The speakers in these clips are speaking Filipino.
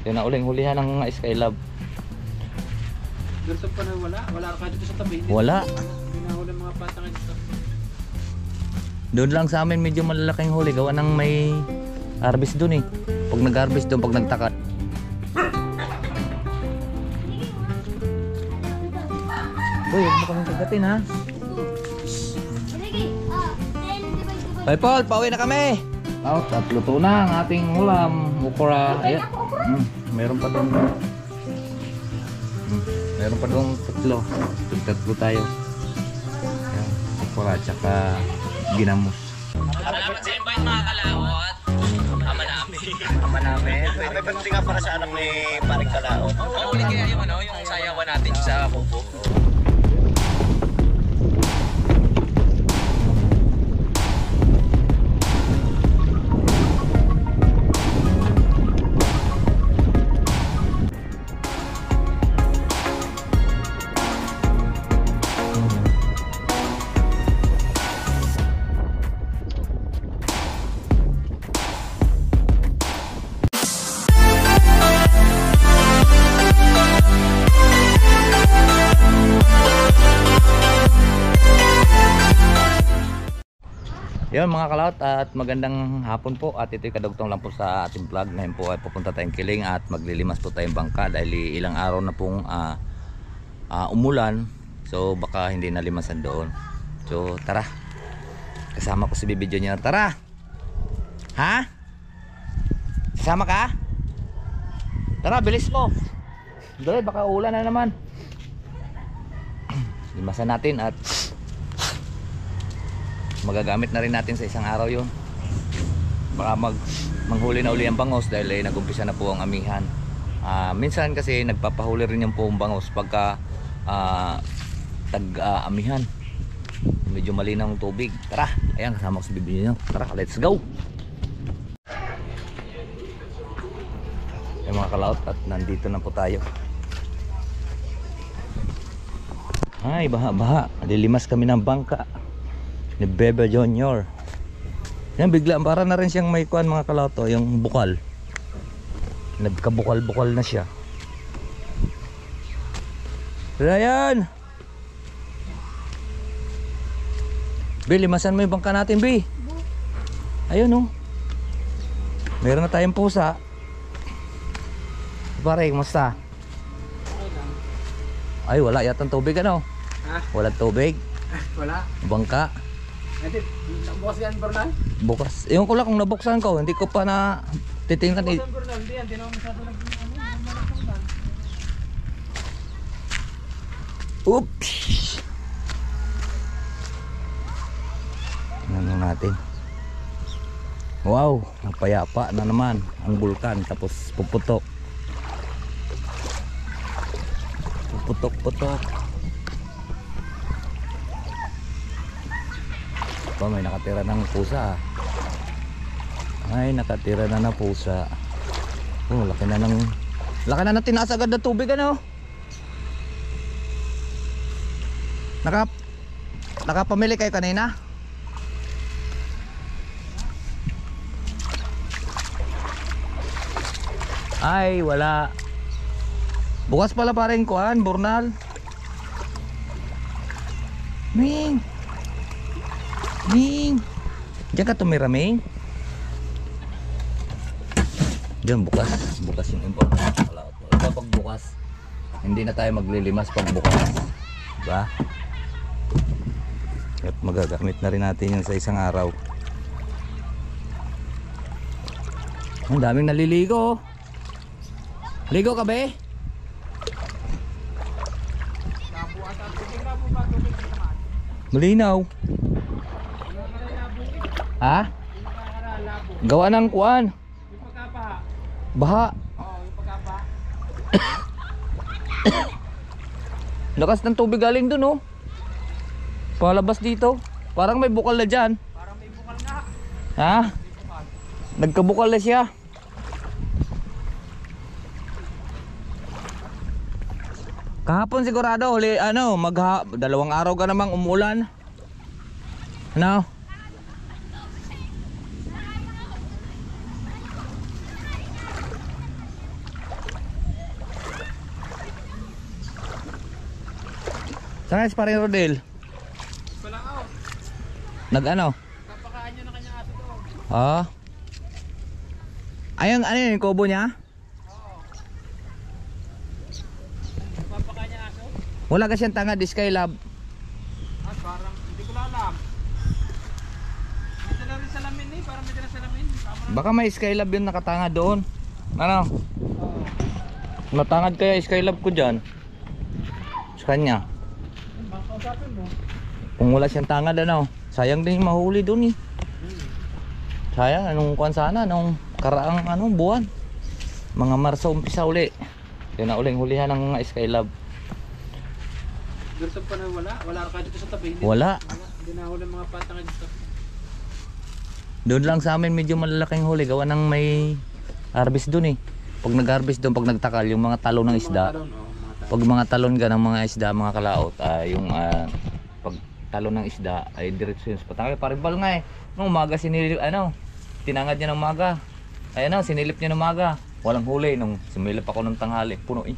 Yun na uling hulihan ng Skylab. Ganito pa na wala ka dito sa tabi. Wala. Pinahuli mga patang dito. Doon lang sa amin medyo malalaking huli. Gawa ng may harvest doon eh. Pag nag-harvest doon, pag nagtakat. Boy, huwag mo kaming kagatin ha. Bye Paul, pauwi na kami. Out at luto na ang ating ulam. Okra. Ayan. Meron pa doon. Meron pa doon tatlo. Tatlo tayo. Ayan. Okra at saka ginamos. Salamat sa invite mga kalawat. Ama namin. Ama namin. May pagdating nga para sa anak ni Paring Kalao. Oo, ulit kaya yung sayawan natin sa Kubo. Yun mga kalawat at magandang hapon po at ito'y kadugtong lang po sa ating vlog. Ngayon po ay pupunta tayong Kiling at maglilimas po tayong bangka dahil ilang araw na pong umulan, so baka hindi na limasan doon. So tara, kasama ko si Bibi Junior. Tara, ha? Kasama ka? Tara, bilis mo dahil baka ulan na naman. Limasan natin at magagamit na rin natin sa isang araw yun. Baka manghuli na uli ang bangos dahil ay nag-umpisa na po ang amihan. Minsan kasi nagpapahuli rin yung po ang bangos pagka tag-amihan. Medyo malinaw ang tubig. Tara, ayan kasama ko sa Bibi nyo. Tara, let's go! Yung mga kalaot at nandito na po tayo. Ay, baha-baha. Lilimas kami ng bangka ni Bebe Junior. Yan, bigla para na rin siyang may kuan mga kalauto, yung bukal. Nagkabukal-bukal na siya. Ryan! Bi, limasan mo yung bangka natin, Bi. Ayun oh. Meron na tayong pusa. Pare, kumusta? Ay, wala yatang tubig ano? Ha? Walang tubig? Wala. Bangka? Hindi, bukas yan, Bernal. Bukas. Ewan ko lang kung nabuksan ko. Hindi ko pa na titingnan. Bukas yan, Bernal. Hindi yan, di naman masyado nag-ano. Oops! Tingnan natin. Wow! Napayapa na naman ang bulkan. Tapos puputok. Puputok-putok. Oh, may nakatira ng pusa. Ay, nakatira na ng pusa. Oh, laki na tinaas agad na tubig ano. Nakapamili kayo kanina? Ay, wala. Bukas pala pa rin kuan, Burnal. Ming. Diyan ka tumira, Ming? Diyan bukas. Bukas yung important. Pag bukas, hindi na tayo maglilimas pag bukas. Diba? At magagamit na rin natin yun sa isang araw. Ang daming naliligo. Ligo ka be? Malinaw. Ha? Gawa ng kuan. Yung pagkapaha. Baha. Oo, yung pagkapaha. Lakas ng tubig galing dun oh. Palabas dito. Parang may bukal na dyan. Parang may bukal nga. Ha? Nagkabukal na siya. Kahapon sigurado huli ano, dalawang araw ka namang umulan. Ano? Saan nga si paring Rodel? Walang out. Nag-ano? Kapakain nyo na kanyang aso doon. Ah. Ayun, ano yun, yung kubo niya? Kapakain niya aso? Wala kasi yung tanga, di Skylab. At parang, hindi ko lang alam. May dala rin salamin eh, parang may dala salamin. Baka may Skylab yun nakatanga doon. Ano? Oo. Natangad kaya Skylab ko dyan. Sa kanya. Baka kausapin mo. Kung wala siyang tangad, ano? Sayang din yung mahuli doon eh. Sayang, anong kuwan sana, anong karaang buwan. Mga Marso umpisa uli. Yun na uling hulihan ng mga Skylab. Dito pa na wala? Wala ka dito sa tabi? Wala. Hindi na huli mga patang dito. Doon lang sa amin medyo malalaking huli. Gawa ng may harvest doon eh. Pag nag-harvest doon, pag nagtakal, yung mga talon ng isda. Pag mga talon ka ng mga isda, mga kalaot, yung pag talon ng isda, ay diretso yun sa patangay. Paribal nga eh. Nung umaga sinilip, tinangad niya ng umaga. Ay sinilip niya ng umaga. Walang huli. Nung sumilip ako ng tanghali, puno eh.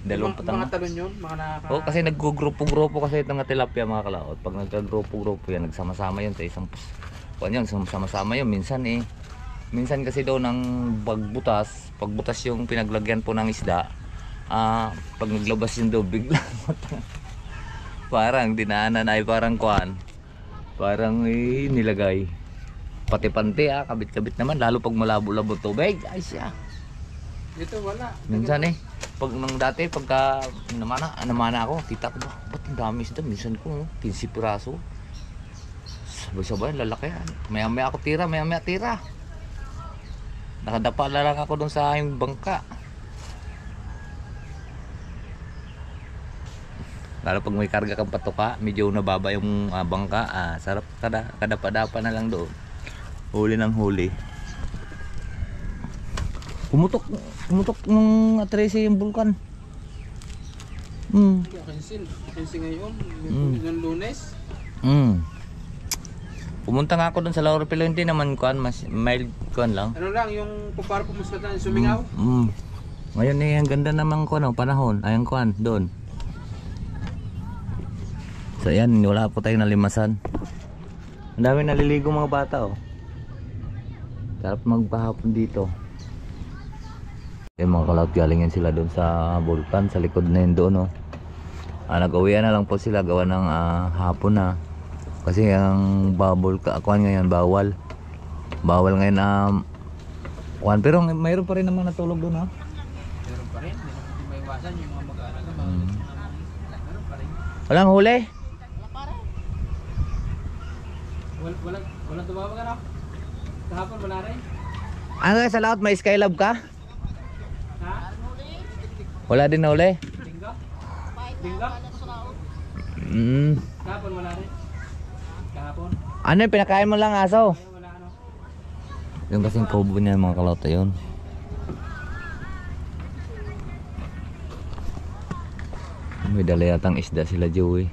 Dalawang patanga. Mga talon yun? Mga nakaka... Oo, kasi nag-grupo-grupo kasi itong tilapia mga kalaot. Pag nag-grupo-grupo yan, nagsama-sama yun sa isang kuwan yun, sama-sama yun. Minsan kasi daw ng pagbutas yung pinaglagyan po ng isda, pag naglabas yun daw, biglang parang dinaanan ay parang kuwan. Parang nilagay. Pati pante kabit-kabit naman, lalo pag malabo-labo tubig, ay siya. Dito wala. Minsan pag nung dati pagka namana ako, kita ko ba, ba't ang dami isda? Minsan ko 15 piraso. Sabay-sabay lalaki yan. Maya-maya ako tira, maya-maya tira. Nakadapa na lang ako dun sa yung bangka. Lalo pag may karga kang patuka, medyo nababa yung bangka, sarap kadapa-dapa na lang doon. Huli ng huli. Pumutok nung atrese yung bulkan. Cancel ngayon. Yung Lunes. Pumunta nga ako dun sa Laurel, pero hindi naman kuan, mas mild kuan lang. Ano lang, yung kumpara po mas matan, sumingaw. Ngayon ang ganda naman kuan panahon, ayang kuan doon. So yan, wala po tayong nalimasan. Ang dami naliligo mga bata Sarap magpahapon dito. Yung mga kalaot galing yan sila doon sa bulkan, sa likod na yun doon nag-uwian na lang po sila gawa ng hapon na. Kasi ang kuan ngayon bawal ngayon kuan, pero mayroon pa rin namang natulog doon Meron pa rin, hindi maiwasan yung mga mag-aalaga. Meron pa rin. Walang huli? Walang tumawag ano? Kahapon wala rin. Ano sa laot, may Skylab ka? Ha? Wala din na huli? Dinggo? Dinggo? Kahapon wala rin. Kahapon? Ano yung pinakain mo lang aso? Ngayon wala ano? Yung kasing kubo niya mga kalota yun. May dala yatang isda sila Joey.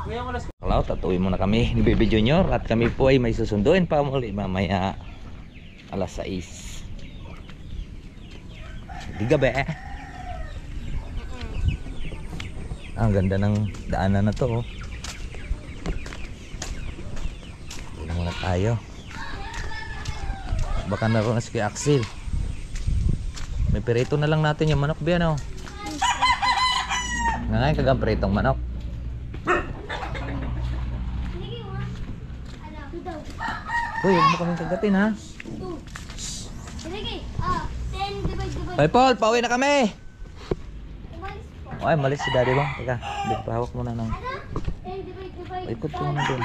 Ngayon wala. Kalot, tatuwi muna kami ni Baby Junior. At kami po ay may susunduin pa muli mamaya alas 6. Di gabi ang ganda ng daanan na to Dito muna tayo. Baka naroon na si Axel. May perito na lang natin yung manok biyan Ngayon kagang peritong manok. Uy, huwag mo kaming kagatin ha. Ay Paul, pauwi na kami. Ay, malis si daddy bang. Teka, pahawak muna ng. Ikot mo muna doon.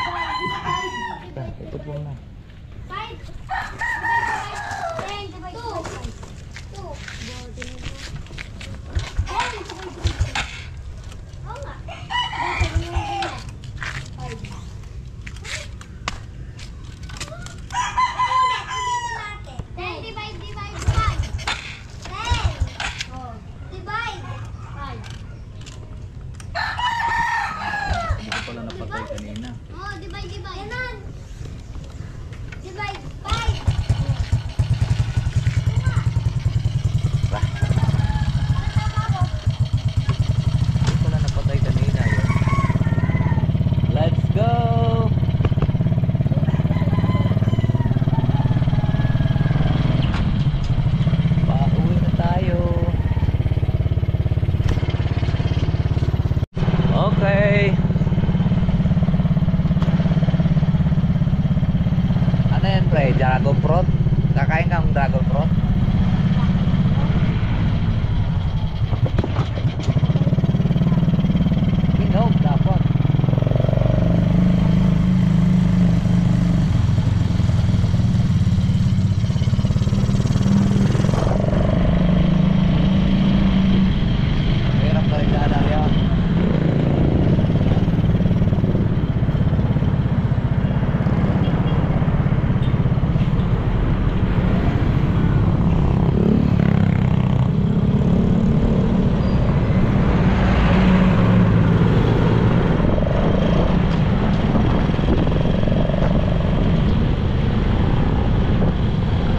Teka, ikot mo muna. Hindi ko pala napatay kanina. Oh, divide. Divide. 5. fruit? Kakain ka ng dragon fruit? Hinog dapat. Hirap na rin daan yan.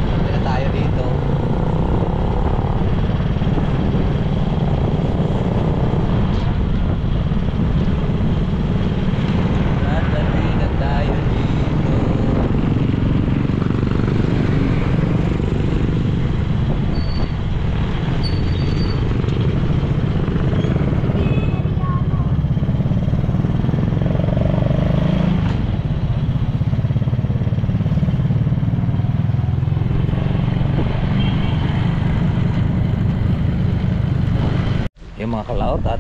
Hindi na tayo dito. Nadali na tayo dito. Yung mga kalaot at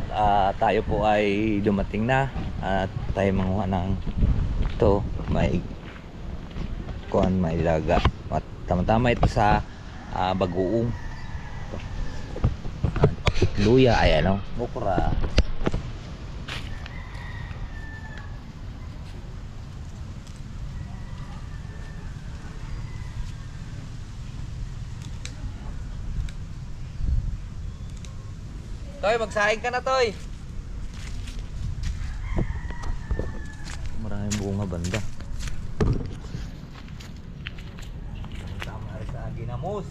tayo po ay dumating na at tayo manguha ng ito may kuhan, may daga at tama-tama ito sa bagoong ito. Luya ay ano bukra. Toy, magsaing ka na, Toy. Maraming bunga banda. Tama rin sa ginamos.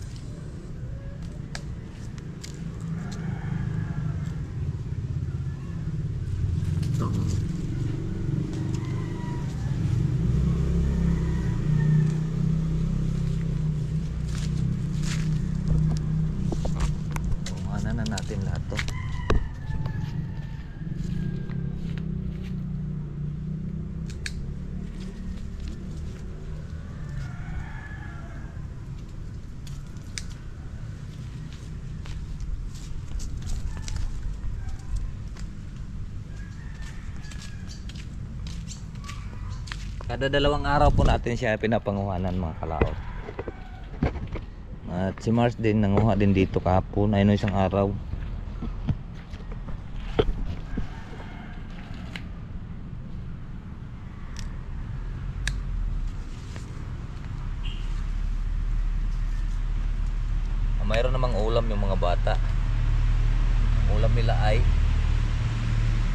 Bunga na natin lahat to. Kada 2 araw po natin siya pinapanguhanan mga kalaot. At si Mars din nanguha din dito kahapon ay no isang araw. Mayroon namang ulam yung mga bata. Ulam nila ay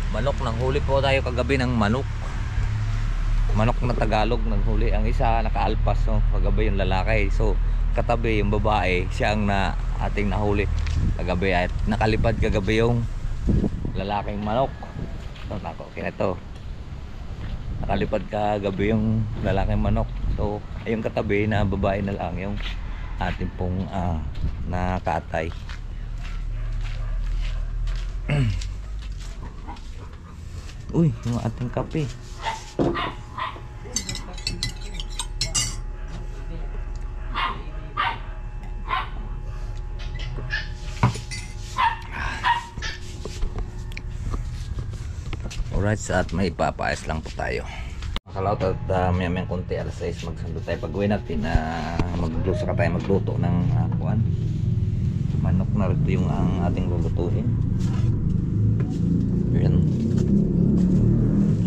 manok. Nanghuli po tayo kagabi ng manok. Manok na Tagalog nanghuli. Ang isa nakaalpas no, kagabi yung lalaki. So katabi yung babae, siya ang ating nahuli kagabi at nakalipad kagabi yung lalaking manok. So nako, kinato. Nakalipad kagabi yung lalaking manok. So yung katabi na babae na lang yung ating pong nakatay. Uy, yung ating kape. Alright, at may papaayos lang po tayo. Makalaot at mayamang konti, alas 6 magsundo tayo. Pag uwi natin magluto tayo magluto ng kuan. Manok na rin yung ating lulutuin. Yan.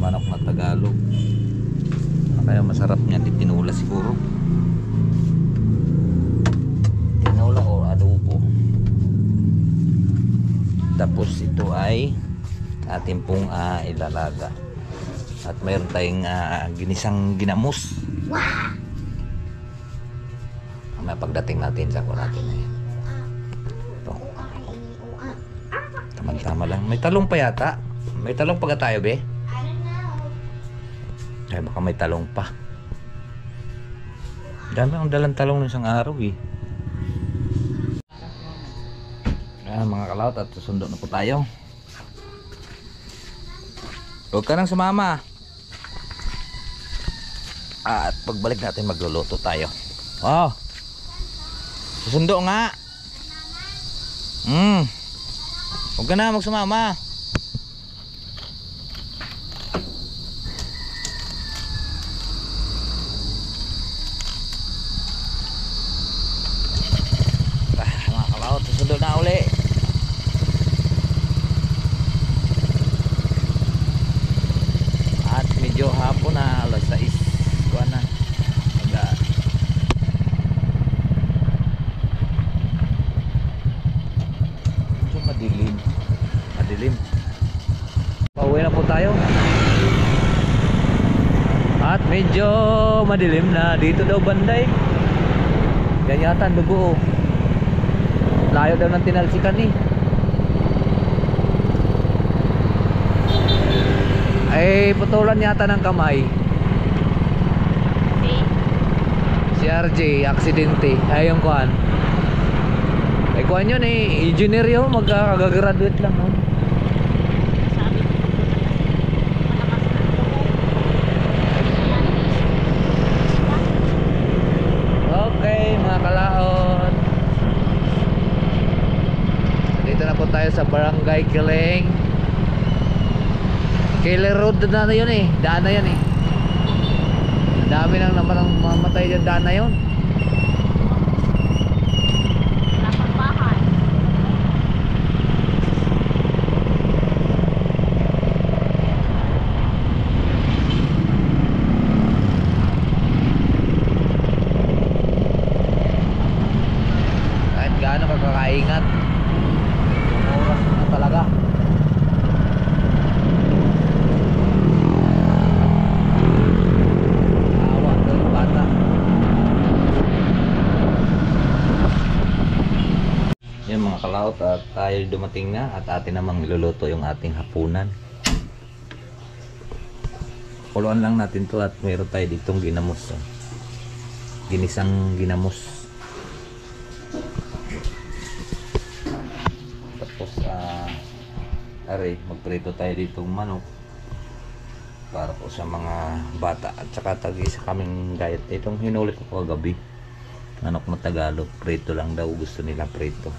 Manok na Tagalog. Ano kaya masarap niya? Tinula siguro. Tinula o adobo. Tapos ito ay ating pong ilalaga. At mayroon tayong ginisang ginamos. May pagdating natin sa kuha natin na yan. Ito. Tama-tama lang. May talong pa yata. May talong pa tayo, be? Ay, baka may talong pa. Dami akong dalang talong ng isang araw eh. Ayan mga kalaot, at susundo na po tayo. Huwag ka nang sumama. At pagbalik natin magluluto tayo. Oh. Susundo nga. Huwag ka na magsumama. Mga kalawot, susundo na uli. At medyo hapon na, alas 6. Kuha na. Madilim. Pauwi na po tayo. At medyo madilim na dito daw banday. Yan yata ang dugo. Layo daw ng tinalsikan eh. Ay putulan yata ng kamay. Si RJ, aksidente. Ay yung kuhan. Ay kuhan yun eh. Engineer yun. Magkakagraduate lang no? Okay mga kalaot, dito na po tayo sa Barangay Kiling. Kiling Road na yun eh. Daan na yan eh. Ang dami nang naman ang mamatay dyan. Daan na yun. Kahit gaano kakakaingat, oras na talaga. Awa doon yung bata. Yan mga kalaot, at tayo dumating na at atin namang iluluto yung ating hapunan. Kuluan lang natin to at mayroon tayo ditong ginamos. Ginisang ginamos. Tapos magprito tayo ditong manok para po sa mga bata. At saka tag-isa kaming diet. Itong hinuli ko kagabi, manok na Tagalog, prito lang daw gusto nila, prito.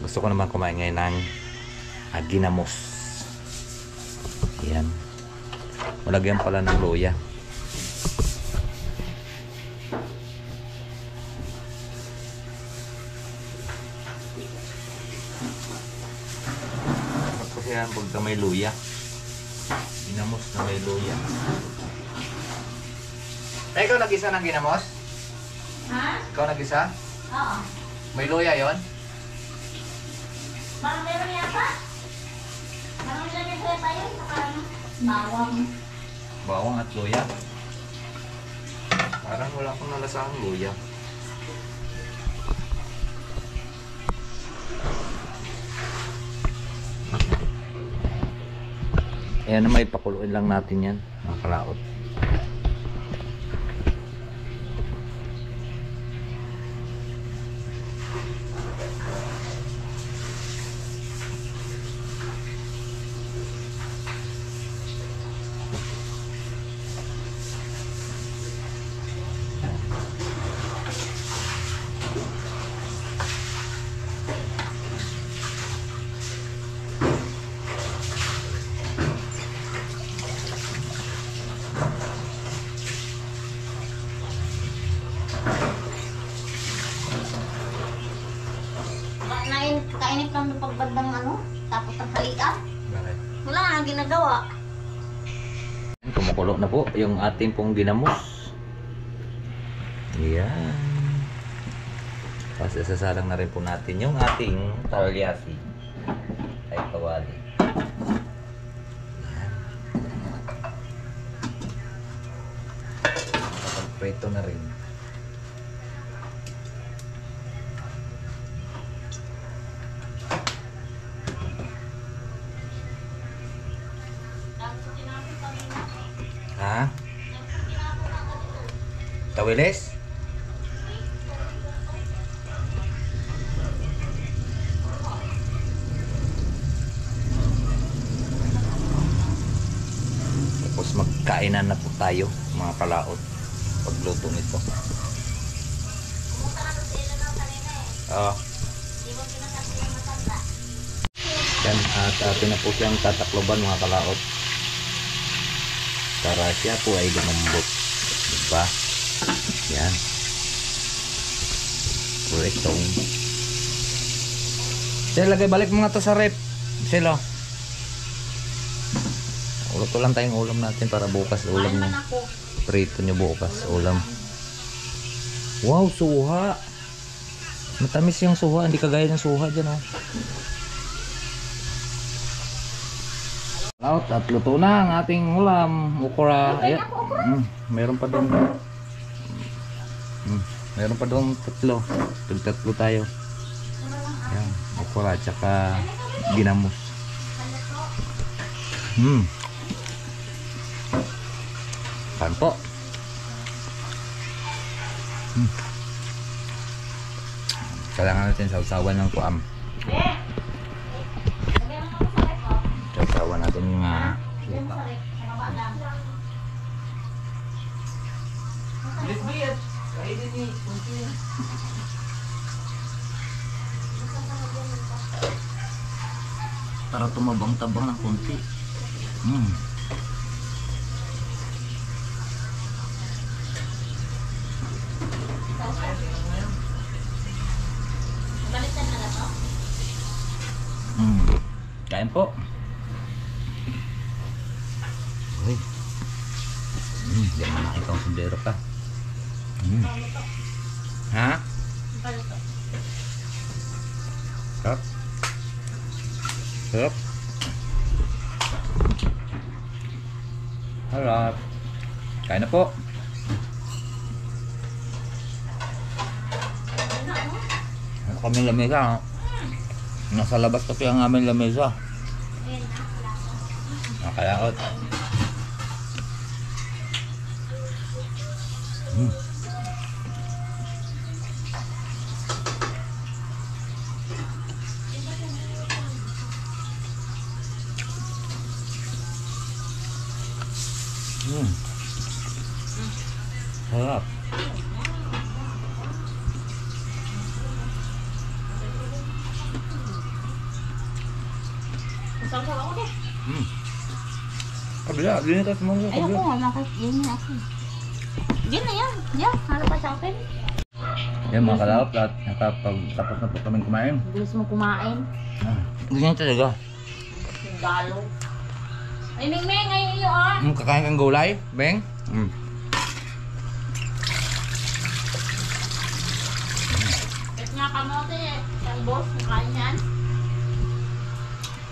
Gusto ko naman kumain ngayon ng ginamos. Yan, malagyan pala ng luya. Tapos yan pagka may luya, ginamos na may luya. Ikaw nag-isa ng ginamos? Ha? Ikaw nag-isa? Oo. May luya yon? Parang meron yata. Parang ilagay sa tayo. Saka ano? Bawang. Bawang at luya. Parang wala akong nalasahang luya. Ayan na, may pakuluin lang natin yan, mga kalaot. Kainit lang ng pagbandang ano, tapos ang halian. Bakit? Wala nga ang ginagawa. Kumukulo na po yung ating pong ginamos. Ayan. Tapos isasalang na rin po natin yung ating talyasi ay kawali. Ayan. Kapag-preto na rin. Ha? Tawilis? Tapos magkainan na po tayo mga kalaot pagluto nito. Oo. Di ba pinasabi ng matanda? Yan, at atin na po siyang tatakloban mga kalaot. Para siya po ay lumambot. Diba? Yan. Kurektong. Sila, lagay balik mga to sa rep. Sila. Luto lang tayong ulam natin para bukas ulam Kain nyo. man ako. Prito nyo bukas ulam. Wow, suha. Matamis yung suha. Hindi kagaya ng suha dyan, oh. Out at luto na ang ating ulam. Okra. Ayan. Meron pa doon. Meron pa doon tatlo. Tatlo tayo. Ayan. Okra at saka ginamos. Kan po. Kailangan natin sausawan ng kuam. Lagyan mo sa rep, oh. Sausawan natin yung Lagyan mo sa rep. Sa baba lang. para tumabang-tabang ng konti. Baliktad na to. Kain po. Uy. Diyan na nakita ang sundero ka. Ha? Balito. Sarap. Sarap. Harap. Kain na po. Ano kami lamesa? Ha? Nasa labas kasi ang aming lamesa. Ayan na. Wala ko. Nakalaot. Sarap. Masarap ako deh. Kabila, dinitas mo sa Ay, kabila. ako nga. Yan na ako. Yan na yan. Yan. Hala pa sa akin. Yan mga kalawap, at tapos na po kaming kumain. Bilis mo kumain. Ganyan talaga. Galo. Ay, Mingming. Ngayon iyo ah. Kakain kang gulay, Beng? Ito nga kamote eh. Yung boss, kumain yan.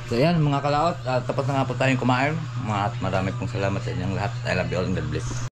So yan mga kalaot, tapos na nga po tayong kumain. At marami pong salamat sa inyong lahat. I love you all and God bless.